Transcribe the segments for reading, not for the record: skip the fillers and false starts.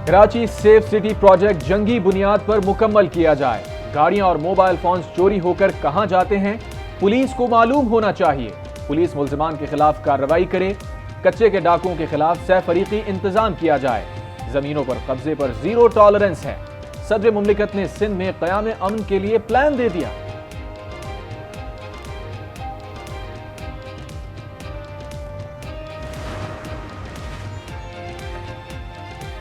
Karachi safe city project जंगी बुनियाद पर मुकम्मल किया जाए। गाड़ियां और मोबाइल फोन्स चोरी होकर कहां जाते हैं, पुलिस को मालूम होना चाहिए। पुलिस मुल्जिमान के खिलाफ कार्रवाई करे। कच्चे के डाकुओं के खिलाफ सैफरीकी इंतजाम किया जाए। जमीनों पर कब्जे पर जीरो टॉलरेंस है। सदर मुमलिकत ने सिंध में क़याम अमन के लिए प्लान दे दिया।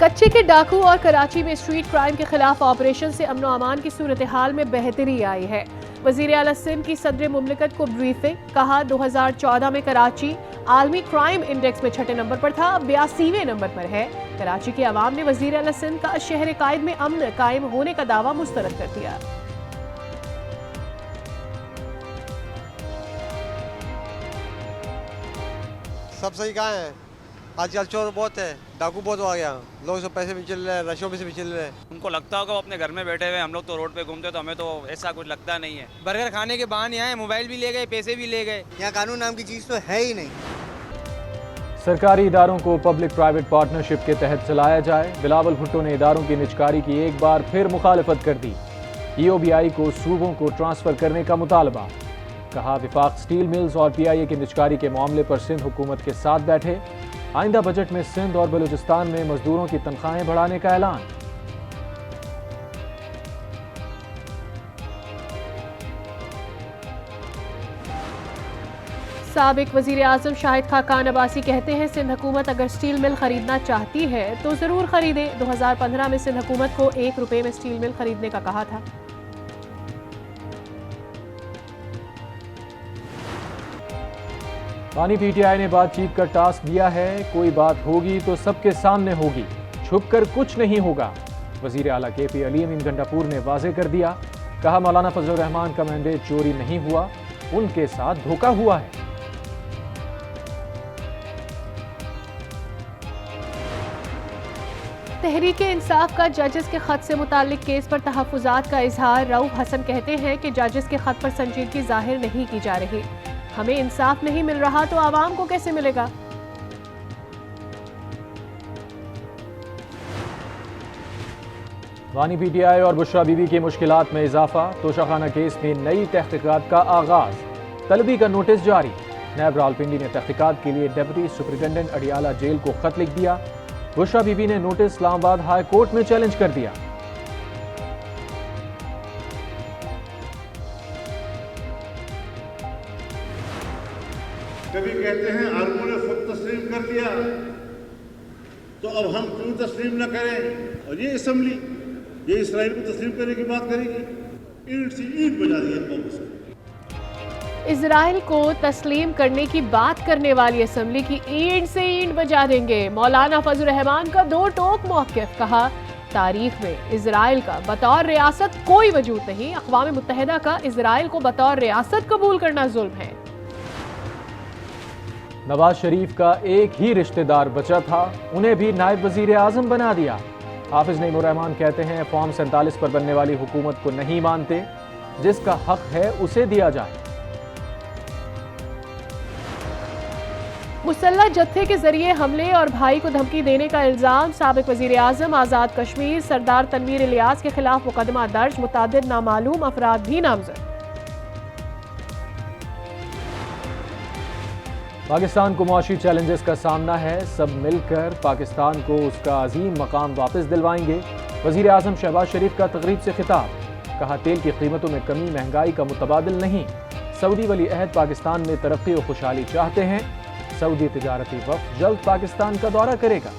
कच्चे के डाकू और कराची में स्ट्रीट क्राइम के खिलाफ ऑपरेशन से अमन अमान की सूरत हाल में बेहतरी आई है। वजीर आला सिंध की सदर मुमलिकत को ब्रीफिंग, कहा 2014 में कराची आलमी क्राइम इंडेक्स में 6 नंबर पर था, अब 82वें नंबर पर है। कराची के अवाम ने वजीर आला सिंध का शहर कायद में अमन कायम होने का दावा मुस्तरद कर दिया। सब सही कहा है। आजकल चोर बहुत है, डाकू बहुत हो गया, लोग सब पैसे भी चल रहे हैं, रशों में से भी चल रहे हैं। उनको लगता होगा वो अपने घर में बैठे हुए, हम लोग तो रोड पे घूमते, तो हमें तो ऐसा कुछ लगता नहीं है। बर्गर खाने के बहाने आए, मोबाइल भी ले गए, पैसे भी ले गए। यहाँ कानून नाम की चीज़ तो है ही नहीं। सरकारी इदारों को पब्लिक प्राइवेट पार्टनरशिप के तहत चलाया जाए। बिलावल भुट्टो ने इदारों की निजकारी की एक बार फिर मुखालिफत कर दी। EOBI को सूबों को ट्रांसफर करने का मुतालबा। कहा विफाक स्टील मिल्स और PIA की निजकारी के मामले पर सिंध हुकूमत के साथ बैठे। आइंदा बजट में सिंध और बलूचिस्तान में मजदूरों की तनख्वाहें बढ़ाने का ऐलान। साबिक वजीर आजम शाहिद खाकान अब्बासी कहते हैं सिंध हुकूमत अगर स्टील मिल खरीदना चाहती है तो जरूर खरीदे। 2015 में सिंध हुकूमत को ₹1 में स्टील मिल खरीदने का कहा था। पानी PTI ने बातचीत का टास्क दिया है। कोई बात होगी तो सबके सामने होगी, छुपकर कुछ नहीं होगा। वजीर आला KP अलीम इन गंडापुर ने वाजे कर दिया। कहा मौलाना फजलुर रहमान का मैंडेट चोरी नहीं हुआ, उनके साथ धोखा हुआ है। तहरीक इंसाफ का जजेस के खत से मुतालिक केस पर तहफ्फुजात का इजहार। रऊफ हसन कहते हैं कि जजेस के खत पर संजीदगी जाहिर नहीं की जा रही। हमें इंसाफ नहीं मिल रहा तो आवाम को कैसे मिलेगा। वानी PTI और बुशरा बीबी की मुश्किलात में इजाफा। तोशाखाना केस में नई तहकीकात का आगाज। तलबी का नोटिस जारी। नैब रावलपिंडी ने तहकीकात के लिए डिप्टी सुपरिटेंडेंट अडियाला जेल को खत लिख दिया। बुशरा बीबी ने नोटिस इस्लामाबाद हाई कोर्ट में चैलेंज कर दिया। कभी कहते हैं अरबों ने खुद तस्लीम कर दिया, तो अब हम क्यों तस्लीम न करें। और ये असम्बली ये इसराइल को तस्लीम करने की बात करेगी। ईंट से ईंट बजा दी है कौम से। इजराइल को तस्लीम करने की बात करने वाली असम्बली की ईंट से ईंट बजा देंगे। मौलाना फजलुर रहमान का दो टोक मौक़िफ़। कहा तारीख में इजराइल का बतौर रियासत कोई वजूद नहीं। अक़वाम मुत्तहिदा का इजराइल को बतौर रियासत कबूल करना जुल्म है। नवाज शरीफ का एक ही रिश्तेदार बचा था, उन्हें भी नायब वजीर आजम बना दिया। हाफिज नईम उर रहमान कहते हैं फॉर्म 47 पर बनने वाली हुकूमत को नहीं मानते, जिसका हक है उसे दिया जाए। मुसल्लह जत्थे के जरिए हमले और भाई को धमकी देने का इल्जाम। साबिक वजीर आजम आज़ाद कश्मीर सरदार तनवीर इलियास के खिलाफ मुकदमा दर्ज। मुतादिद नामालूम अफराद भी नामजद। पाकिस्तान को मुआशी चैलेंजेस का सामना है, सब मिलकर पाकिस्तान को उसका अजीम मकाम वापस दिलवाएंगे। वजीर आजम शहबाज शरीफ का तकरीब से खिताब। कहा तेल की कीमतों में कमी महंगाई का मुतबादिल नहीं। सऊदी वली अहद पाकिस्तान में तरक्की और खुशहाली चाहते हैं। सऊदी तिजारती वफ़द जल्द पाकिस्तान का दौरा करेगा।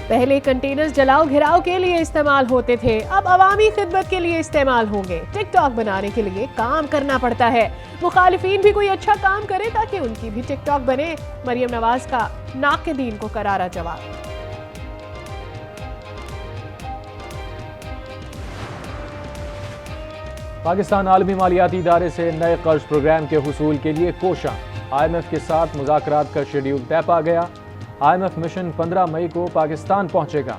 पहले कंटेनर्स जलाओ घिराव के लिए इस्तेमाल होते थे, अब अवामी खिदमत के लिए इस्तेमाल होंगे। टिकटॉक बनाने के लिए काम करना पड़ता है। मुखालिफिन भी कोई अच्छा काम करे ताकि उनकी भी टिकटॉक बने। मरियम नवाज का नाक़िदीन को करारा जवाब। पाकिस्तान आलमी मालियाती इदारे से नए कर्ज प्रोग्राम के हुसूल के लिए कोशां। IMF के साथ मुज़ाकरात का शेड्यूल तय पा गया। IMF मिशन 15 मई को पाकिस्तान पहुंचेगा।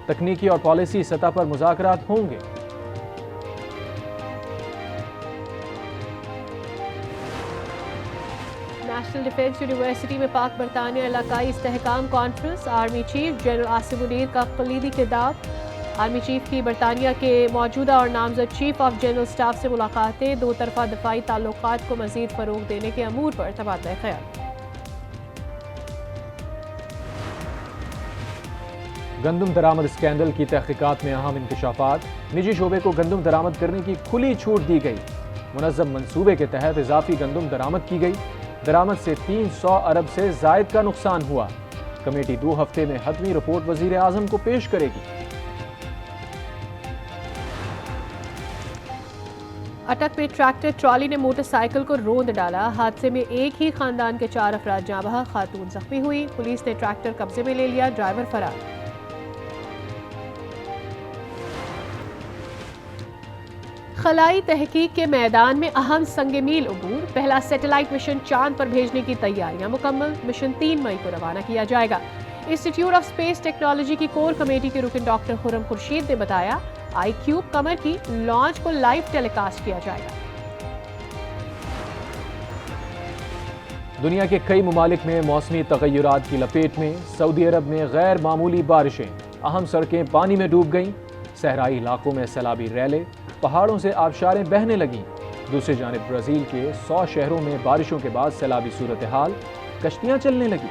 तकनीकी और पॉलिसी सतह पर मुज़ाकरात होंगे। नेशनल डिफेंस यूनिवर्सिटी में पाक बरतानिया इलाकाई इस्तेहकाम conference. Army chief general Asim Munir का कलीदी खिताब। आर्मी चीफ की बरतानिया के मौजूदा और नामजद चीफ ऑफ जनरल स्टाफ से मुलाकातें। दो तरफा दफाई ताल्लुकात को मजीद फरोग देने के अमूर पर तबादला ख्याल। गंदम दरामद स्कैंडल की तहकीकात में अहम इंकशाफात। निजी शोबे को गंदम दरामद करने की खुली छूट दी गई। मुनज़्ज़म मंसूबे के तहत इजाफी गंदम दरामद की गई। दरामद से 300 अरब से जायद का नुकसान हुआ। कमेटी 2 हफ्ते में हतमी रिपोर्ट वजीर आजम को पेश करेगी। अटक में ट्रैक्टर ट्रॉली ने मोटरसाइकिल को रोंद डाला। हादसे में एक ही खानदान के 4 अफराद जाँ बहक, खातून जख्मी हुई। पुलिस ने ट्रैक्टर कब्जे में ले लिया, ड्राइवर फरार। खलाई तहकीक के मैदान में अहम संग मील अबूर। पहला सैटेलाइट मिशन चांद पर भेजने की तैयारियां मुकम्मल। मिशन 3 मई को रवाना किया जाएगा। इंस्टीट्यूट ऑफ स्पेस टेक्नोलॉजी की कोर कमेटी के रुकन डॉक्टर खुर्रम खुर्शीद ने बताया, iCube कमर की लॉन्च को लाइव टेलीकास्ट किया जाएगा। दुनिया के कई ममालिक में मौसमी तगय्युरात की लपेट में। सऊदी अरब में गैर मामूली बारिशें। अहम सड़कें पानी में डूब गईं। सहराई इलाकों में सैलाबी रैले। पहाड़ों से आबशारें बहने लगीं। दूसरी जानिब ब्राज़ील के 100 शहरों में बारिशों के बाद सैलाबी सूरत हाल। कश्तियां चलने लगीं।